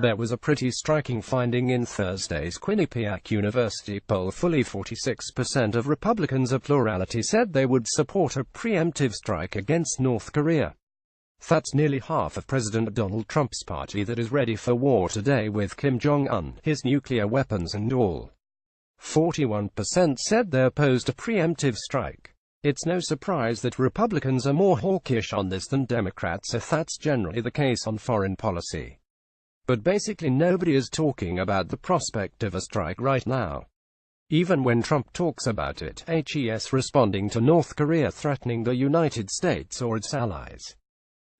There was a pretty striking finding in Thursday's Quinnipiac University poll. Fully 46% of Republicans, a plurality, said they would support a preemptive strike against North Korea. That's nearly half of President Donald Trump's party that is ready for war today with Kim Jong-un, his nuclear weapons and all. 41% said they opposed a preemptive strike. It's no surprise that Republicans are more hawkish on this than Democrats, if that's generally the case on foreign policy. But basically nobody is talking about the prospect of a strike right now. Even when Trump talks about it, he's responding to North Korea threatening the United States or its allies.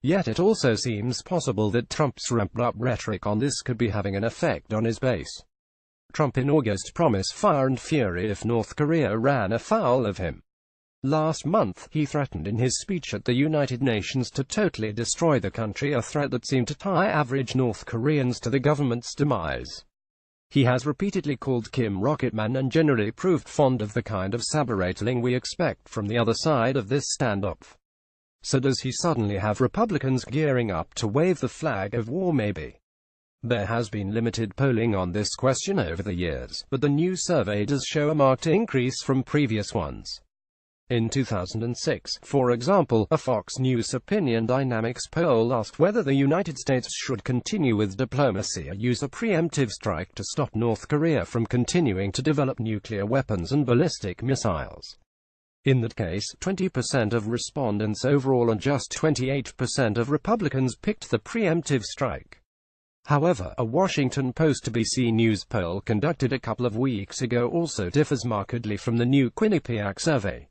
Yet it also seems possible that Trump's ramped-up rhetoric on this could be having an effect on his base. Trump in August promised fire and fury if North Korea ran afoul of him. Last month, he threatened in his speech at the United Nations to totally destroy the country, a threat that seemed to tie average North Koreans to the government's demise. He has repeatedly called Kim Rocketman and generally proved fond of the kind of saber-rattling we expect from the other side of this standoff. So does he suddenly have Republicans gearing up to wave the flag of war? Maybe. There has been limited polling on this question over the years, but the new survey does show a marked increase from previous ones. In 2006, for example, a Fox News Opinion Dynamics poll asked whether the United States should continue with diplomacy or use a preemptive strike to stop North Korea from continuing to develop nuclear weapons and ballistic missiles. In that case, 20% of respondents overall and just 28% of Republicans picked the preemptive strike. However, a Washington Post-ABC News poll conducted a couple of weeks ago also differs markedly from the new Quinnipiac survey.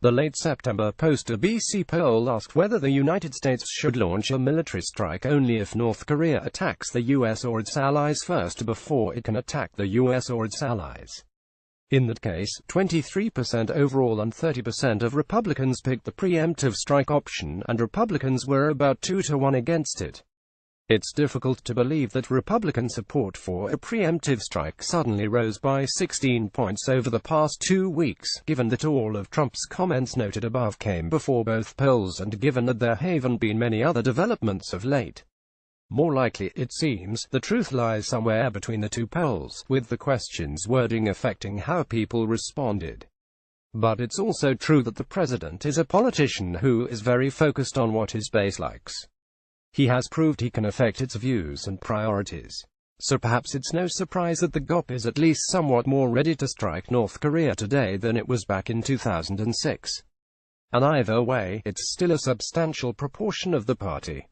The late September Post-ABC poll asked whether the United States should launch a military strike only if North Korea attacks the US or its allies first before it can attack the US or its allies. In that case, 23% overall and 30% of Republicans picked the preemptive strike option, and Republicans were about 2-1 against it. It's difficult to believe that Republican support for a preemptive strike suddenly rose by 16 points over the past 2 weeks, given that all of Trump's comments noted above came before both polls and given that there haven't been many other developments of late. More likely, it seems, the truth lies somewhere between the two polls, with the question's wording affecting how people responded. But it's also true that the president is a politician who is very focused on what his base likes. He has proved he can affect its views and priorities. So perhaps it's no surprise that the GOP is at least somewhat more ready to strike North Korea today than it was back in 2006. And either way, it's still a substantial proportion of the party.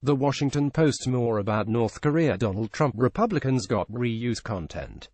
The Washington Post. More about North Korea. Donald Trump. Republicans got reuse content.